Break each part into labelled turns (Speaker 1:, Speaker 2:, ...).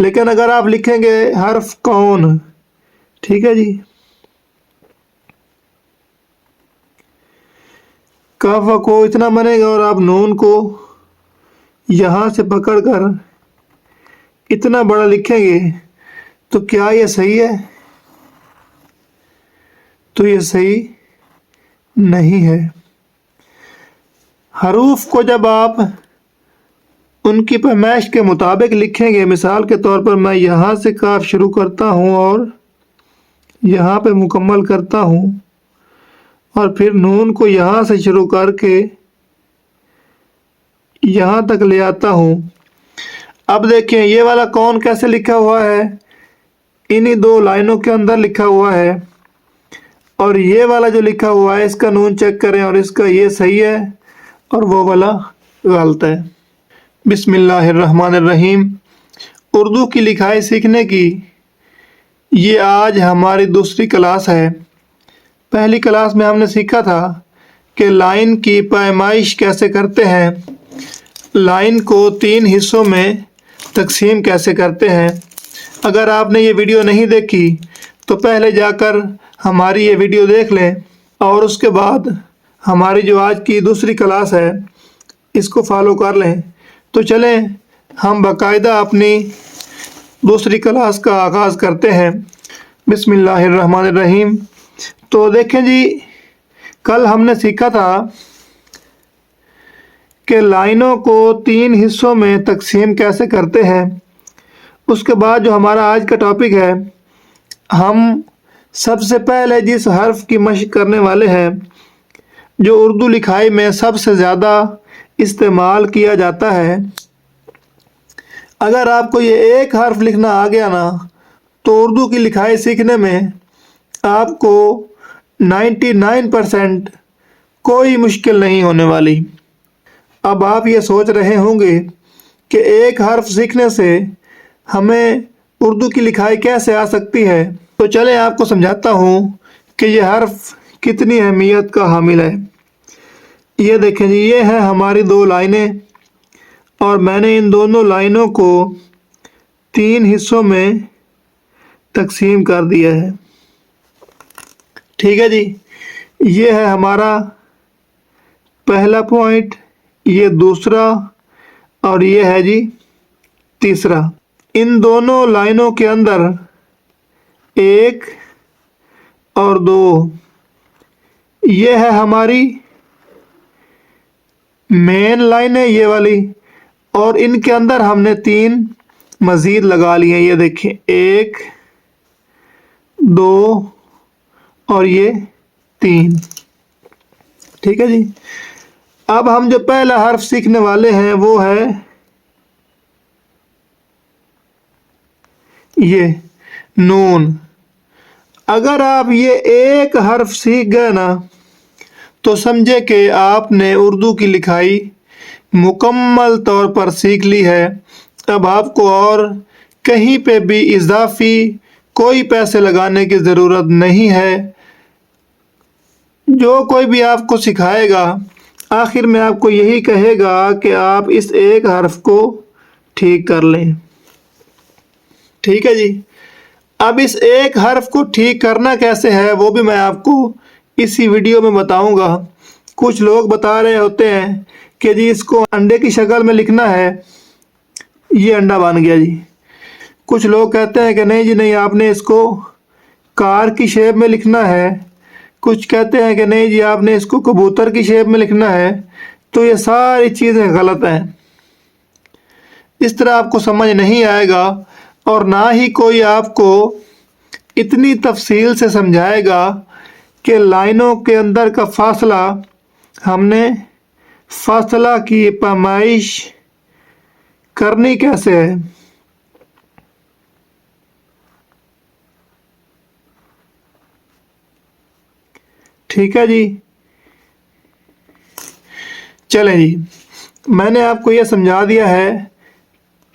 Speaker 1: لیکن اگر آپ لکھیں گے حرف کون، ٹھیک ہے جی، کاف کو اتنا بنے گا اور آپ نون کو یہاں سے پکڑ کر اتنا بڑا لکھیں گے تو کیا یہ صحیح ہے؟ تو یہ صحیح نہیں ہے۔ حروف کو جب آپ ان کی پیمائش کے مطابق لکھیں گے، مثال کے طور پر میں یہاں سے کاف شروع کرتا ہوں اور یہاں پہ مکمل کرتا ہوں، اور پھر نون کو یہاں سے شروع کر کے یہاں تک لے آتا ہوں۔ اب دیکھیں یہ والا کون کیسے لکھا ہوا ہے، انہی دو لائنوں کے اندر لکھا ہوا ہے، اور یہ والا جو لکھا ہوا ہے اس کا نون چیک کریں اور اس کا یہ صحیح ہے اور وہ والا غلط ہے۔ بسم اللہ الرحمن الرحیم۔ اردو کی لکھائی سیکھنے کی یہ آج ہماری دوسری کلاس ہے۔ پہلی کلاس میں ہم نے سیکھا تھا کہ لائن کی پیمائش کیسے کرتے ہیں، لائن کو 3 حصوں میں تقسیم کیسے کرتے ہیں۔ اگر آپ نے یہ ویڈیو نہیں دیکھی تو پہلے جا کر ہماری یہ ویڈیو دیکھ لیں اور اس کے بعد ہماری جو آج کی دوسری کلاس ہے اس کو فالو کر لیں۔ تو چلیں ہم باقاعدہ اپنی دوسری کلاس کا آغاز کرتے ہیں۔ بسم اللہ الرحمن الرحیم۔ تو دیکھیں جی، کل ہم نے سیکھا تھا کہ لائنوں کو 3 حصوں میں تقسیم کیسے کرتے ہیں۔ اس کے بعد جو ہمارا آج کا ٹاپک ہے، ہم سب سے پہلے جس حرف کی مشق کرنے والے ہیں جو اردو لکھائی میں سب سے زیادہ استعمال کیا جاتا ہے، اگر آپ کو یہ ایک حرف لکھنا آ گیا نا تو اردو کی لکھائی سیکھنے میں آپ کو 99% کوئی مشکل نہیں ہونے والی۔ اب آپ یہ سوچ رہے ہوں گے کہ ایک حرف سیکھنے سے ہمیں اردو کی لکھائی کیسے آ سکتی ہے، تو چلیں آپ کو سمجھاتا ہوں کہ یہ حرف کتنی اہمیت کا حامل ہے۔ یہ دیکھیں جی، یہ ہیں ہماری 2 لائنیں اور میں نے ان دونوں لائنوں کو 3 حصوں میں تقسیم کر دیا ہے، ٹھیک ہے جی۔ یہ ہے ہمارا پہلا پوائنٹ، یہ دوسرا اور یہ ہے جی تیسرا۔ ان دونوں لائنوں کے اندر 1 اور 2 یہ ہے ہماری مین لائنیں، یہ والی، اور ان کے اندر ہم نے 3 مزید لگا لی ہیں۔ یہ دیکھیں 1 2 اور یہ 3، ٹھیک ہے جی۔ اب ہم جو پہلا حرف سیکھنے والے ہیں وہ ہے یہ نون۔ اگر آپ یہ ایک حرف سیکھ گئے نا تو سمجھے کہ آپ نے اردو کی لکھائی مکمل طور پر سیکھ لی ہے۔ اب آپ کو اور کہیں پہ بھی اضافی کوئی پیسے لگانے کی ضرورت نہیں ہے۔ جو کوئی بھی آپ کو سکھائے گا آخر میں آپ کو یہی کہے گا کہ آپ اس ایک حرف کو ٹھیک کر لیں، ٹھیک ہے جی۔ اب اس ایک حرف کو ٹھیک کرنا کیسے ہے وہ بھی میں آپ کو اسی ویڈیو میں بتاؤں گا۔ کچھ لوگ بتا رہے ہوتے ہیں کہ جی اس کو انڈے کی شکل میں لکھنا ہے، یہ انڈا بن گیا جی۔ کچھ لوگ کہتے ہیں کہ نہیں جی نہیں، آپ نے اس کو کار کی شیپ میں لکھنا ہے۔ کچھ کہتے ہیں کہ نہیں جی آپ نے اس کو کبوتر کی شیپ میں لکھنا ہے۔ تو یہ ساری چیزیں غلط ہیں، اس طرح آپ کو سمجھ نہیں آئے گا اور نہ ہی کوئی آپ کو اتنی تفصیل سے سمجھائے گا کہ لائنوں کے اندر کا فاصلہ، ہم نے فاصلہ کی پیمائش کرنی کیسے ہے۔ ٹھیک ہے جی، چلیں جی، میں نے آپ کو یہ سمجھا دیا ہے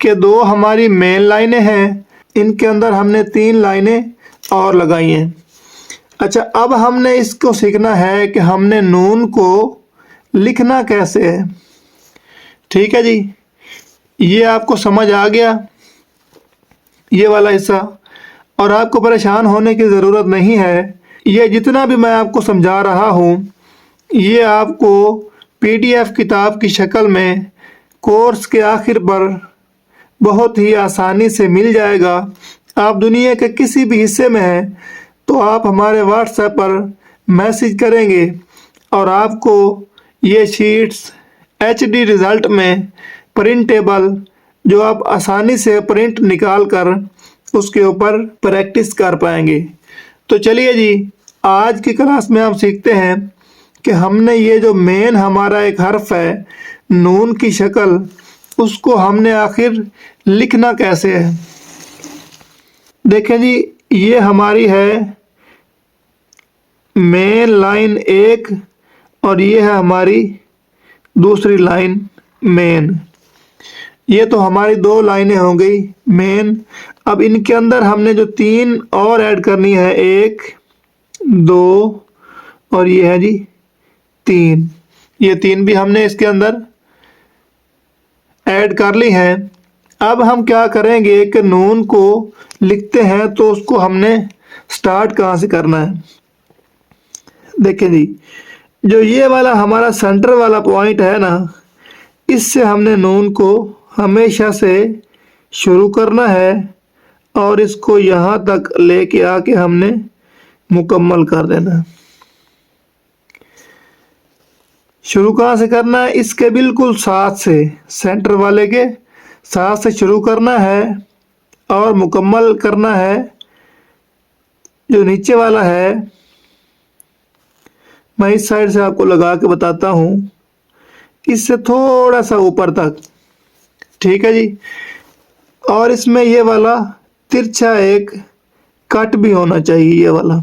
Speaker 1: کہ 2 ہماری مین لائنیں ہیں، ان کے اندر ہم نے 3 لائنیں اور لگائی ہیں۔ اچھا، اب ہم نے اس کو سیکھنا ہے کہ ہم نے نون کو لکھنا کیسے ہے، ٹھیک ہے جی۔ یہ آپ کو سمجھ آ گیا۔ یہ والا حصہ، اور آپ کو پریشان ہونے کی ضرورت نہیں ہے۔ یہ جتنا بھی میں آپ کو سمجھا رہا ہوں یہ آپ کو PDF کتاب کی شکل میں کورس کے آخر پر بہت ہی آسانی سے مل جائے گا۔ آپ دنیا کے کسی بھی حصے میں ہیں تو آپ ہمارے واٹس ایپ پر میسج کریں گے اور آپ کو یہ شیٹس HD رزلٹ میں پرنٹیبل، جو آپ آسانی سے پرنٹ نکال کر اس کے اوپر پریکٹس کر پائیں گے۔ تو چلیے جی، آج کی کلاس میں ہم سیکھتے ہیں کہ ہم نے یہ جو مین ہمارا ایک حرف ہے نون کی شکل، اس کو ہم نے آخر لکھنا کیسے ہے۔ دیکھیں جی، یہ ہماری ہے مین لائن 1 اور یہ ہے ہماری دوسری لائن مین۔ یہ تو ہماری 2 لائنیں ہو گئی مین۔ اب ان کے اندر ہم نے جو 3 اور ایڈ کرنی ہے، 1 2 اور یہ ہے جی 3۔ یہ 3 بھی ہم نے اس کے اندر ایڈ کر لی ہیں۔ اب ہم کیا کریں گے کہ نون کو لکھتے ہیں تو اس کو ہم نے سٹارٹ کہاں سے کرنا ہے۔ دیکھیں جی، جو یہ والا ہمارا سینٹر والا پوائنٹ ہے نا، اس سے ہم نے نون کو ہمیشہ سے شروع کرنا ہے اور اس کو یہاں تک لے کے آ کے ہم نے مکمل کر دینا ہے۔ شروع کہاں سے کرنا ہے؟ اس کے بالکل ساتھ سے، سینٹر والے کے ساتھ سے شروع کرنا ہے اور مکمل کرنا ہے جو نیچے والا ہے۔ میں اس سائڈ سے آپ کو لگا کے بتاتا ہوں، اس سے تھوڑا سا اوپر تک، ٹھیک ہے جی۔ اور اس میں یہ والا ترچھا ایک کٹ بھی ہونا چاہیے، یہ والا،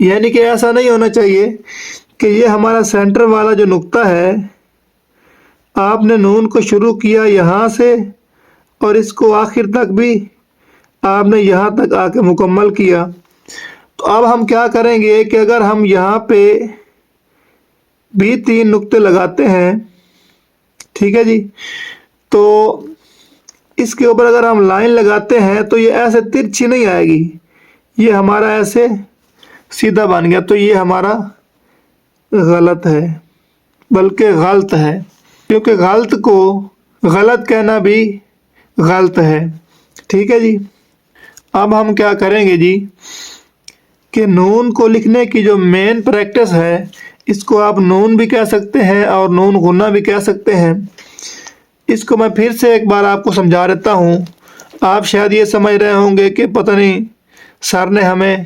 Speaker 1: یعنی کہ ایسا نہیں ہونا چاہیے کہ یہ ہمارا سینٹر والا جو نقطہ ہے، آپ نے نون کو شروع کیا یہاں سے اور اس کو آخر تک بھی آپ نے یہاں تک آ کے مکمل کیا۔ تو اب ہم کیا کریں گے کہ اگر ہم یہاں پہ بھی 3 نقطے لگاتے ہیں، ٹھیک ہے جی، تو اس کے اوپر اگر ہم لائن لگاتے ہیں تو یہ ایسے ترچھی نہیں آئے گی، یہ ہمارا ایسے سیدھا بن گیا، تو یہ ہمارا غلط ہے، بلکہ غلط ہے، کیونکہ غلط کو غلط کہنا بھی غلط ہے، ٹھیک ہے جی۔ اب ہم کیا کریں گے جی کہ نون کو لکھنے کی جو مین پریکٹس ہے، اس کو آپ نون بھی کہہ سکتے ہیں اور نون غنہ بھی کہہ سکتے ہیں۔ اس کو میں پھر سے ایک بار آپ کو سمجھا دیتا ہوں۔ آپ شاید یہ سمجھ رہے ہوں گے کہ پتہ نہیں سر نے ہمیں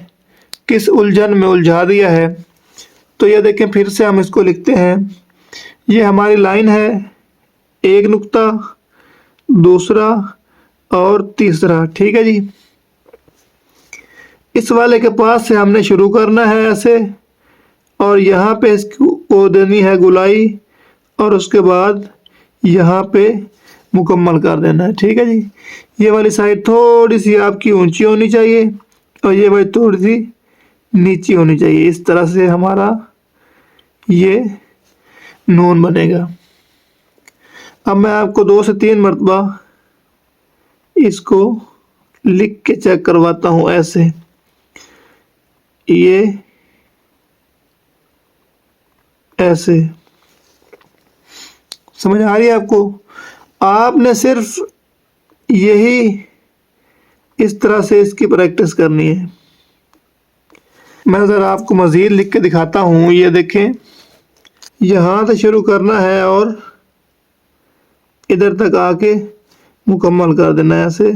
Speaker 1: کس الجھن میں الجھا دیا ہے۔ تو یہ دیکھیں، پھر سے ہم اس کو لکھتے ہیں۔ یہ ہماری لائن ہے، ایک نقطہ، دوسرا اور تیسرا، ٹھیک ہے جی۔ اس والے کے پاس سے ہم نے شروع کرنا ہے ایسے، اور یہاں پہ اس کو دینی ہے گلائی اور اس کے بعد یہاں پہ مکمل کر دینا ہے، ٹھیک ہے جی۔ یہ والی سائڈ تھوڑی سی آپ کی اونچی ہونی چاہیے اور یہ والی تھوڑی سی نیچی ہونی چاہیے، اس طرح سے ہمارا یہ نون بنے گا۔ اب میں آپ کو 2 سے 3 مرتبہ اس کو لکھ کے چیک کرواتا ہوں ایسے۔ یہ ایسے سمجھ آ رہی ہے آپ کو؟ آپ نے صرف یہی اس طرح سے اس کی پریکٹس کرنی ہے۔ میں ذرا آپ کو مزید لکھ کے دکھاتا ہوں۔ یہ دیکھیں، یہاں سے شروع کرنا ہے اور ادھر تک آ کے مکمل کر دینا ہے ایسے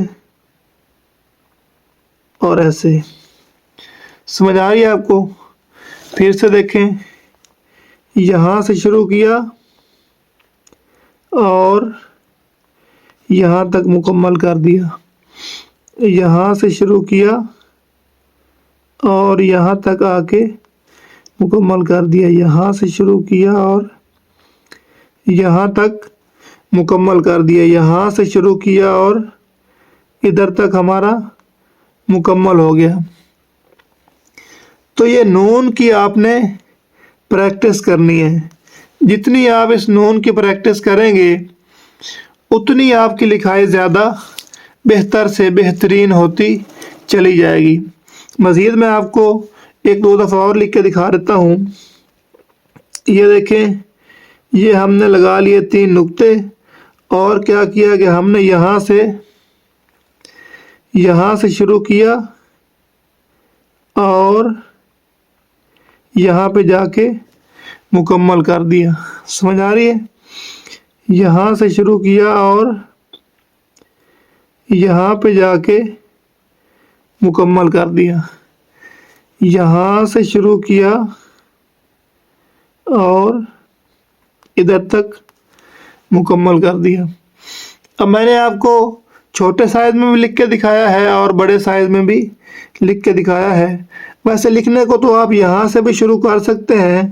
Speaker 1: اور ایسے۔ سمجھ آ رہی ہے آپ کو؟ پھر سے دیکھیں، یہاں سے شروع کیا اور یہاں تک مکمل کر دیا، یہاں سے شروع کیا اور یہاں تک آ کے مکمل کر دیا، یہاں سے شروع کیا اور یہاں تک مکمل کر دیا، یہاں سے شروع کیا اور ادھر تک ہمارا مکمل ہو گیا۔ تو یہ نون کی آپ نے پریکٹس کرنی ہے۔ جتنی آپ اس نون کی پریکٹس کریں گے اتنی آپ کی لکھائی زیادہ بہتر سے بہترین ہوتی چلی جائے گی۔ مزید میں آپ کو ایک دو دفعہ اور لکھ کے دکھا دیتا ہوں۔ یہ دیکھیں، یہ ہم نے لگا لیے 3 نقطے، اور کیا کیا کہ ہم نے یہاں سے شروع کیا اور یہاں پہ جا کے مکمل کر دیا۔ سمجھ آ رہی ہے؟ یہاں سے شروع کیا اور یہاں پہ جا کے مکمل کر دیا۔ یہاں سے شروع کیا اور ادھر تک مکمل کر دیا۔ اب میں نے آپ کو چھوٹے سائز میں بھی لکھ کے دکھایا ہے اور بڑے سائز میں بھی لکھ کے دکھایا ہے۔ ویسے لکھنے کو تو آپ یہاں سے بھی شروع کر سکتے ہیں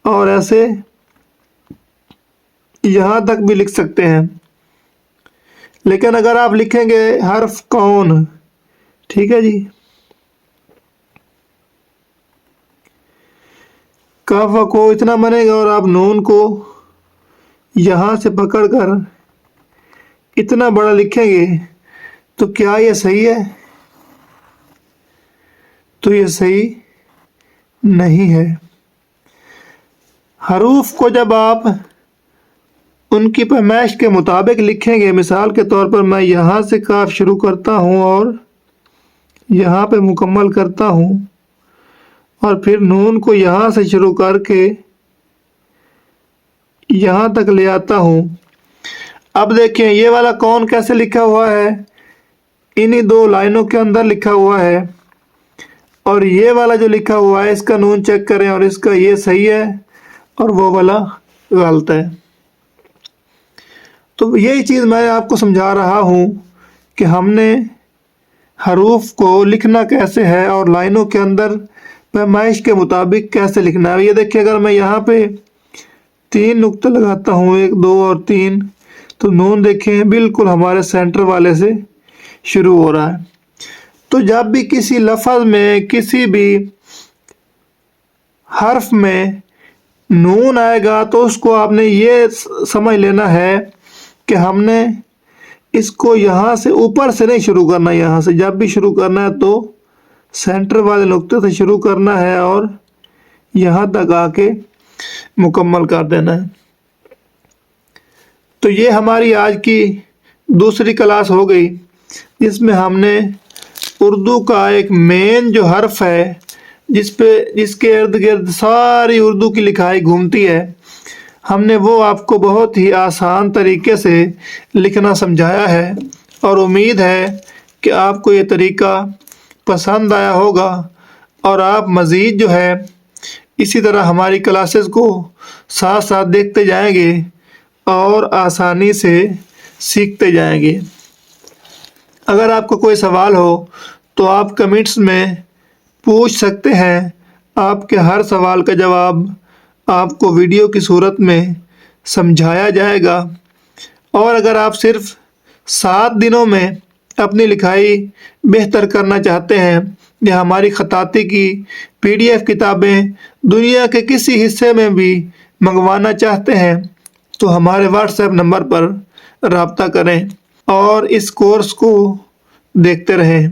Speaker 1: اور ایسے یہاں تک بھی لکھ سکتے ہیں، لیکن اگر آپ لکھیں گے حرف کون، ٹھیک ہے جی، کاف کو اتنا بنے گا اور آپ نون کو یہاں سے پکڑ کر اتنا بڑا لکھیں گے تو کیا یہ صحیح ہے؟ تو یہ صحیح نہیں ہے۔ حروف کو جب آپ ان کی پیمائش کے مطابق لکھیں گے، مثال کے طور پر میں یہاں سے کاف شروع کرتا ہوں اور یہاں پہ مکمل کرتا ہوں، اور پھر نون کو یہاں سے شروع کر کے یہاں تک لے آتا ہوں۔ اب دیکھیں یہ والا کون کیسے لکھا ہوا ہے، انہی 2 لائنوں کے اندر لکھا ہوا ہے، اور یہ والا جو لکھا ہوا ہے اس کا نون چیک کریں اور اس کا یہ صحیح ہے اور وہ والا غلط ہے۔ تو یہی چیز میں آپ کو سمجھا رہا ہوں کہ ہم نے حروف کو لکھنا کیسے ہے اور لائنوں کے اندر پیمائش کے مطابق کیسے لکھنا ہے۔ یہ دیکھیں، اگر میں یہاں پہ 3 نقطے لگاتا ہوں، 1 2 اور 3، تو نون دیکھیں بالکل ہمارے سینٹر والے سے شروع ہو رہا ہے۔ تو جب بھی کسی لفظ میں، کسی بھی حرف میں نون آئے گا تو اس کو آپ نے یہ سمجھ لینا ہے کہ ہم نے اس کو یہاں سے اوپر سے نہیں شروع کرنا، یہاں سے جب بھی شروع کرنا ہے تو سینٹر والے نقطے سے شروع کرنا ہے اور یہاں تک آ کے مکمل کر دینا ہے۔ تو یہ ہماری آج کی دوسری کلاس ہو گئی، جس میں ہم نے اردو کا ایک مین جو حرف ہے جس کے ارد گرد ساری اردو کی لکھائی گھومتی ہے، ہم نے وہ آپ کو بہت ہی آسان طریقے سے لکھنا سمجھایا ہے، اور امید ہے کہ آپ کو یہ طریقہ پسند آیا ہوگا اور آپ مزید جو ہے اسی طرح ہماری کلاسز کو ساتھ ساتھ دیکھتے جائیں گے اور آسانی سے سیکھتے جائیں گے۔ اگر آپ کو کوئی سوال ہو تو آپ کمنٹس میں پوچھ سکتے ہیں، آپ کے ہر سوال کا جواب آپ کو ویڈیو کی صورت میں سمجھایا جائے گا۔ اور اگر آپ صرف 7 دنوں میں اپنی لکھائی بہتر کرنا چاہتے ہیں یا ہماری خطاطی کی PDF کتابیں دنیا کے کسی حصے میں بھی منگوانا چاہتے ہیں تو ہمارے واٹس ایپ نمبر پر رابطہ کریں اور اس کورس کو دیکھتے رہیں۔